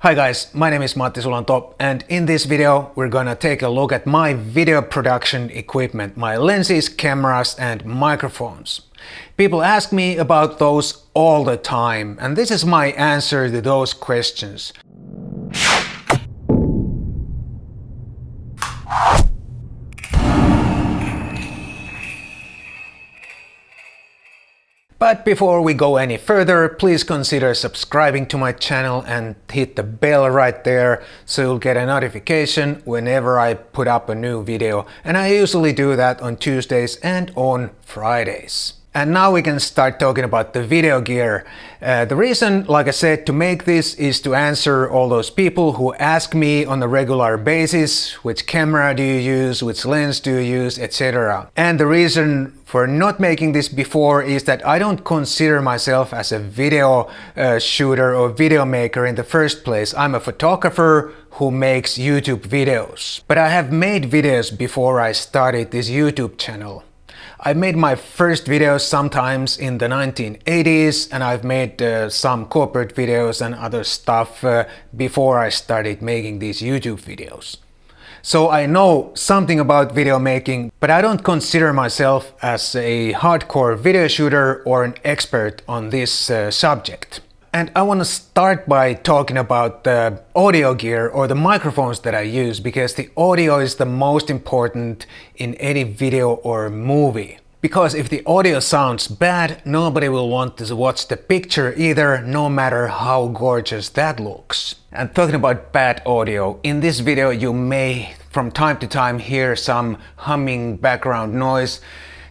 Hi guys, my name is Matti Sulanto, and in this video we're gonna take a look at my video production equipment, my lenses, cameras and microphones. People ask me about those all the time, and this is my answer to those questions. But before we go any further, please consider subscribing to my channel and hit the bell right there so you'll get a notification whenever I put up a new video. And I usually do that on Tuesdays and on Fridays. And now we can start talking about the video gear. The reason, like I said, to make this is to answer all those people who ask me on a regular basis, which camera do you use, which lens do you use, etc. And the reason for not making this before is that I don't consider myself as a video shooter or video maker in the first place. I'm a photographer who makes YouTube videos. But I have made videos before I started this YouTube channel. I made my first videos sometimes in the 1980s, and I've made some corporate videos and other stuff before I started making these YouTube videos. So I know something about video making, but I don't consider myself as a hardcore video shooter or an expert on this subject. And I want to start by talking about the audio gear or the microphones that I use, because the audio is the most important in any video or movie. Because if the audio sounds bad, nobody will want to watch the picture either, no matter how gorgeous that looks. And talking about bad audio, in this video you may from time to time hear some humming background noise.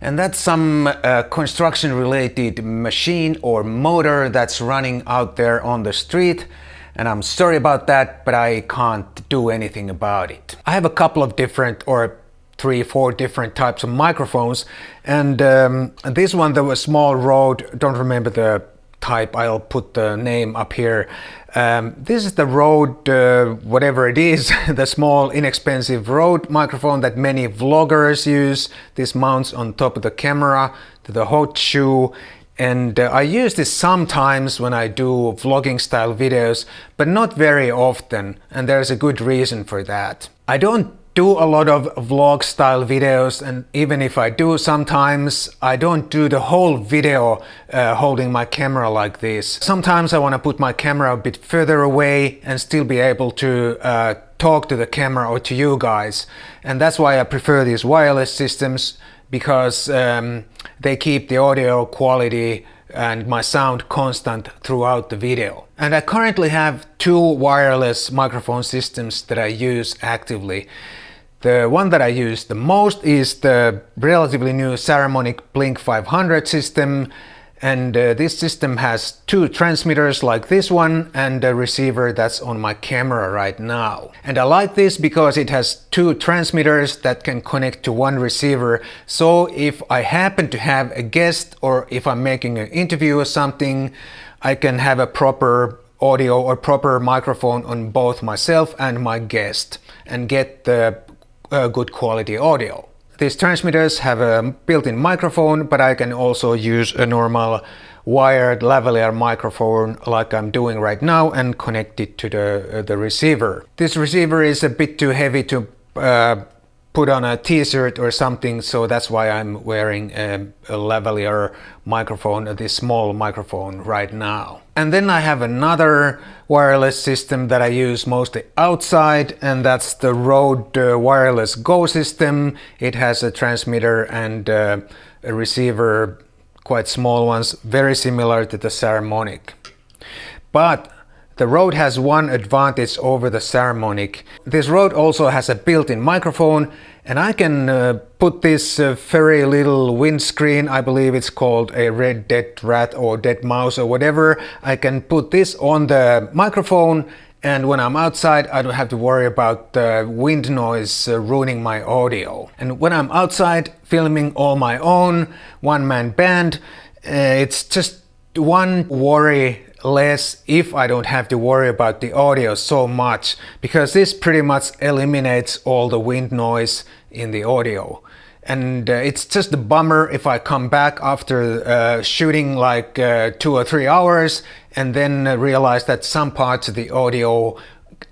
And that's some construction related machine or motor that's running out there on the street. And I'm sorry about that, but I can't do anything about it. I have a couple of different, or 3-4 different types of microphones. And this one, there was small Rode, don't remember the type, I'll put the name up here. This is the Rode, whatever it is, the small inexpensive Rode microphone that many vloggers use. This mounts on top of the camera to the hot shoe. And I use this sometimes when I do vlogging style videos, but not very often. And there's a good reason for that. I don't do a lot of vlog style videos, and even if I do sometimes, I don't do the whole video holding my camera like this. Sometimes I want to put my camera a bit further away and still be able to talk to the camera or to you guys. And that's why I prefer these wireless systems, because they keep the audio quality and my sound constant throughout the video. And I currently have 2 wireless microphone systems that I use actively. The one that I use the most is the relatively new Saramonic Blink 500 system, and this system has 2 transmitters like this one and a receiver that's on my camera right now. And I like this because it has 2 transmitters that can connect to one receiver, so if I happen to have a guest or if I'm making an interview or something, I can have a proper audio or proper microphone on both myself and my guest and get the good quality audio. These transmitters have a built-in microphone, but I can also use a normal wired lavalier microphone like I'm doing right now and connect it to the receiver. This receiver is a bit too heavy to put on a t-shirt or something, so that's why I'm wearing a lavalier microphone, this small microphone right now. And then I have another wireless system that I use mostly outside, and that's the Rode Wireless Go system. It has a transmitter and a receiver, quite small ones, very similar to the Saramonic. But the Rode has one advantage over the Saramonic. This Rode also has a built-in microphone, and I can put this very little windscreen, I believe it's called a red dead rat or dead mouse or whatever. I can put this on the microphone, and when I'm outside I don't have to worry about the wind noise ruining my audio. And when I'm outside filming all my own one-man band, it's just one worry less if I don't have to worry about the audio so much, because this pretty much eliminates all the wind noise in the audio. And it's just a bummer if I come back after shooting like 2 or 3 hours and then realize that some parts of the audio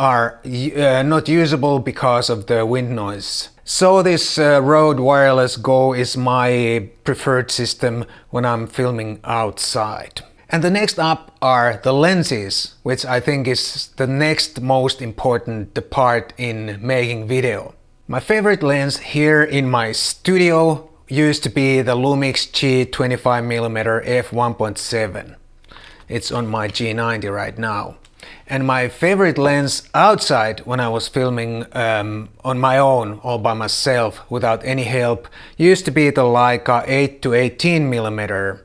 are not usable because of the wind noise. So this Rode Wireless Go is my preferred system when I'm filming outside. And the next up are the lenses, which I think is the next most important part in making video. My favorite lens here in my studio used to be the Lumix G25mm f1.7. It's on my G90 right now. And my favorite lens outside when I was filming on my own, all by myself, without any help, used to be the Leica 8-18mm.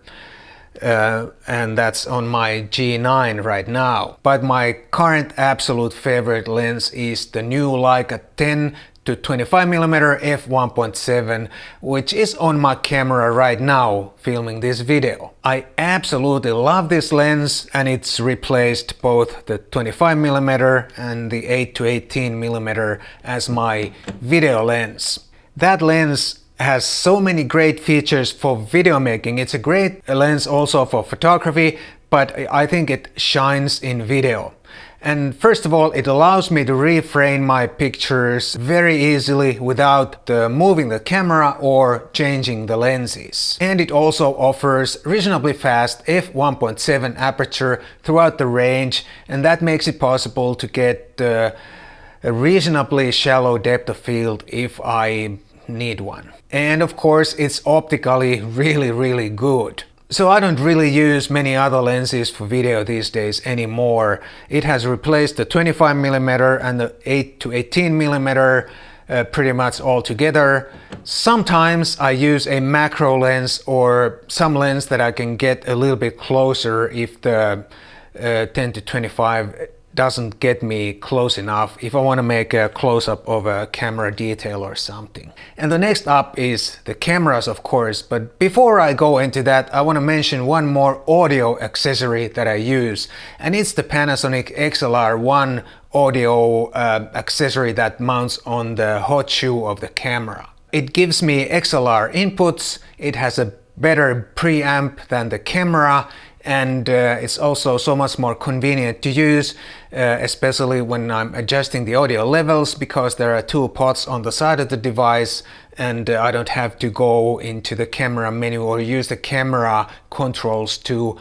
And that's on my G9 right now. But my current absolute favorite lens is the new Leica 10-25mm f1.7, which is on my camera right now filming this video. I absolutely love this lens, and it's replaced both the 25mm and the 8-18mm as my video lens. That lens has so many great features for video making. It's a great lens also for photography, but I think it shines in video. And first of all, it allows me to reframe my pictures very easily without moving the camera or changing the lenses. And it also offers reasonably fast f1.7 aperture throughout the range, and that makes it possible to get a reasonably shallow depth of field if I need one. And of course, it's optically really good. So I don't really use many other lenses for video these days anymore. It has replaced the 25mm and the 8-18mm pretty much altogether. Sometimes I use a macro lens or some lens that I can get a little bit closer if the 10-25 doesn't get me close enough, if I want to make a close-up of a camera detail or something. And the next up is the cameras, of course, but before I go into that, I want to mention one more audio accessory that I use, and it's the Panasonic XLR1 audio accessory that mounts on the hot shoe of the camera. It gives me XLR inputs, it has a better preamp than the camera, and it's also so much more convenient to use, especially when I'm adjusting the audio levels, because there are 2 pots on the side of the device and I don't have to go into the camera menu or use the camera controls to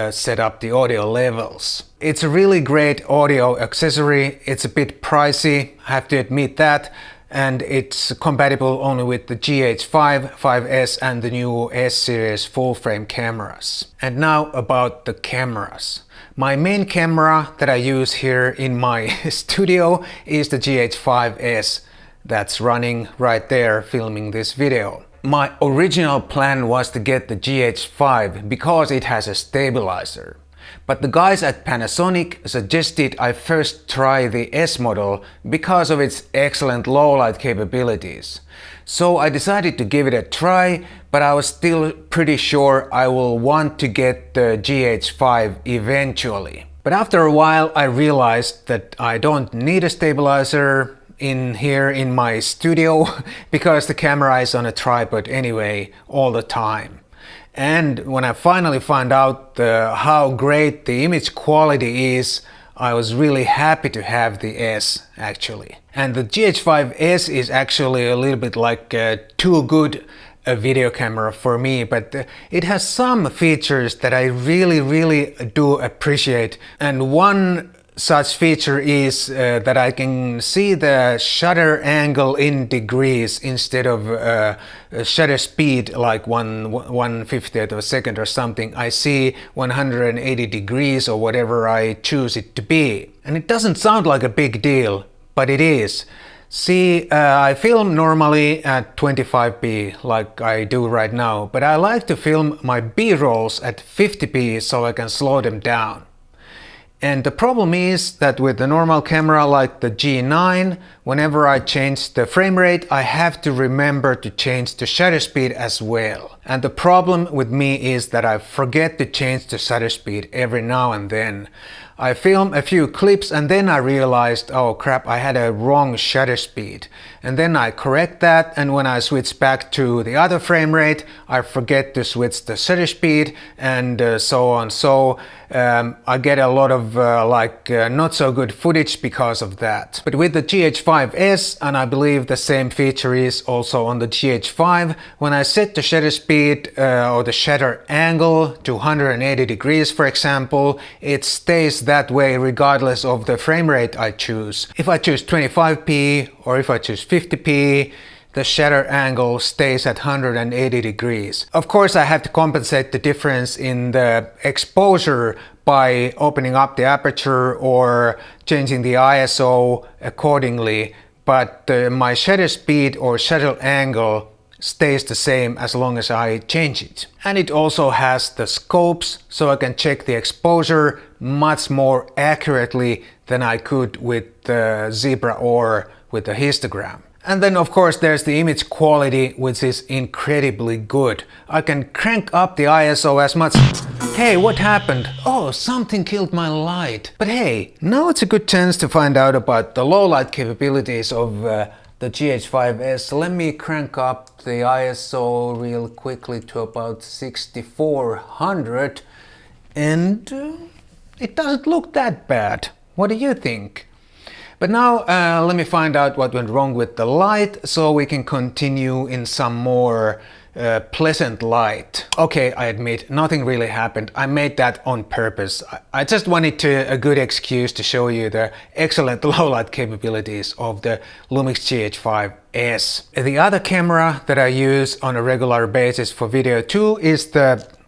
set up the audio levels. It's a really great audio accessory. It's a bit pricey, I have to admit that. And it's compatible only with the GH5, 5S and the new S-series full-frame cameras. And now about the cameras. My main camera that I use here in my studio is the GH5S that's running right there filming this video. My original plan was to get the GH5 because it has a stabilizer. But the guys at Panasonic suggested I first try the S model because of its excellent low-light capabilities. So I decided to give it a try, but I was still pretty sure I will want to get the GH5 eventually. But after a while I realized that I don't need a stabilizer here in my studio because the camera is on a tripod anyway all the time. And when I finally found out how great the image quality is, I was really happy to have the S actually. And the GH5S is actually a little bit like too good a video camera for me, but it has some features that I really do appreciate. And one such feature is that I can see the shutter angle in degrees instead of shutter speed like 1/50th of a second or something. I see 180 degrees or whatever I choose it to be. And it doesn't sound like a big deal, but it is. See, I film normally at 25p like I do right now, but I like to film my B-rolls at 50p so I can slow them down. And the problem is that with the normal camera like the G9, whenever I change the frame rate, I have to remember to change the shutter speed as well. And the problem with me is that I forget to change the shutter speed every now and then. I filmed a few clips and then I realized, oh crap, I had a wrong shutter speed. And then I correct that, and when I switch back to the other frame rate, I forget to switch the shutter speed, and so on. So I get a lot of not so good footage because of that. But with the GH5S, and I believe the same feature is also on the GH5, when I set the shutter speed or the shutter angle to 180 degrees, for example, it stays that way regardless of the frame rate I choose. If I choose 25p or if I choose 50p, the shutter angle stays at 180 degrees. Of course, I have to compensate the difference in the exposure by opening up the aperture or changing the ISO accordingly, but my shutter speed or shutter angle stays the same as long as I change it. And it also has the scopes, so I can check the exposure much more accurately than I could with the Zebra or with the histogram. And then of course there's the image quality, which is incredibly good. I can crank up the ISO as much. Hey, what happened? Oh, something killed my light. But hey, now it's a good chance to find out about the low light capabilities of the GH5S. Let me crank up the ISO real quickly to about 6400, and it doesn't look that bad. What do you think? But now let me find out what went wrong with the light, so we can continue in some more pleasant light. Okay, I admit, nothing really happened. I made that on purpose. I just wanted a good excuse to show you the excellent low light capabilities of the Lumix GH5S. The other camera that I use on a regular basis for video too is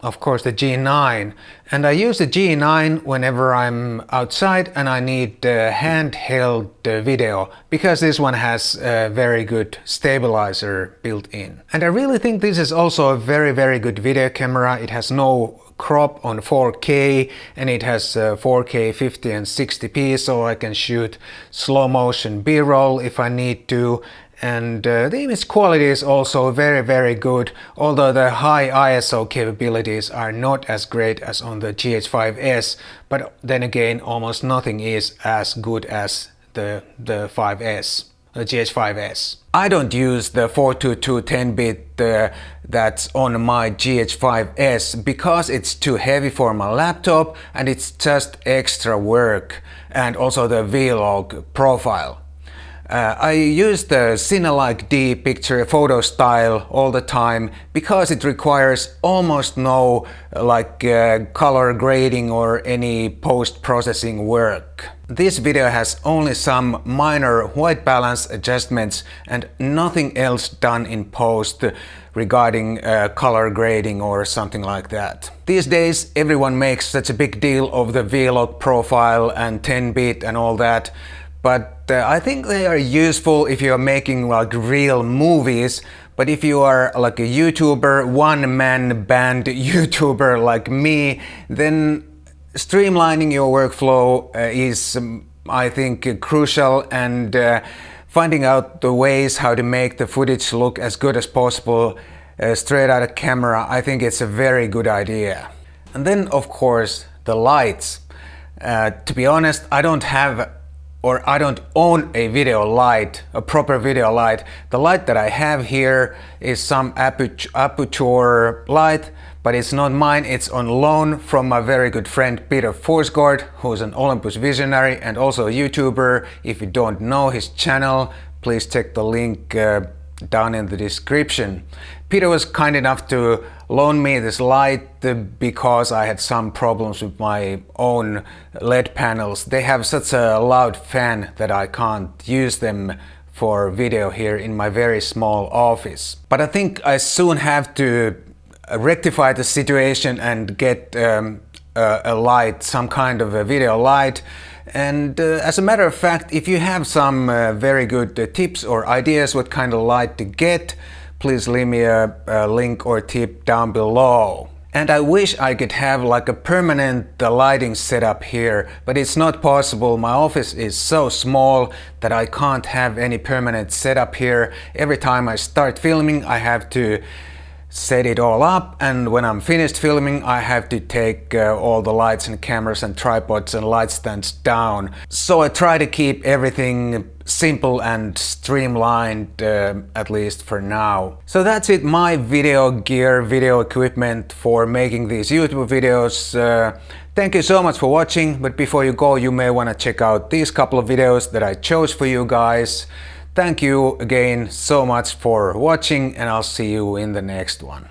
of course the G9, and I use the G9 whenever I'm outside and I need handheld video, because this one has a very good stabilizer built in. And I really think this is also a very good video camera. It has no crop on 4K, and it has 4K 50 and 60p, so I can shoot slow motion B-roll if I need to. And the image quality is also very good, although the high ISO capabilities are not as great as on the GH5S, but then again almost nothing is as good as the 5S, the GH5S. I don't use the 422 10-bit that's on my GH5S because it's too heavy for my laptop and it's just extra work, and also the vlog profile. I use the Cinelike D picture photo style all the time because it requires almost no color grading or any post-processing work. This video has only some minor white balance adjustments and nothing else done in post regarding color grading or something like that. These days everyone makes such a big deal of the vlog profile and 10-bit and all that, but I think they are useful if you are making like real movies. But if you are like a YouTuber, one-man band YouTuber like me, then streamlining your workflow is, I think, crucial, and finding out the ways how to make the footage look as good as possible straight out of camera, I think it's a very good idea. And then of course the lights. To be honest, I don't own a video light, a proper video light. The light that I have here is some aperture light, but it's not mine. It's on loan from my very good friend Peter Forsgaard, who's an Olympus visionary and also a YouTuber. If you don't know his channel, please check the link down in the description. Peter was kind enough to loan me this light because I had some problems with my own LED panels. They have such a loud fan that I can't use them for video here in my very small office. But I think I soon have to rectify the situation and get a light, some kind of a video light. And as a matter of fact, if you have some very good tips or ideas what kind of light to get, please leave me a link or tip down below. And I wish I could have like a permanent lighting setup here, but it's not possible. My office is so small that I can't have any permanent setup here. Every time I start filming, I have to set it all up, and when I'm finished filming I have to take all the lights and cameras and tripods and light stands down. So I try to keep everything simple and streamlined, at least for now. So that's it, my video gear, video equipment for making these YouTube videos. Thank you so much for watching, but before you go you may want to check out these couple of videos that I chose for you guys. Thank you again so much for watching, and I'll see you in the next one.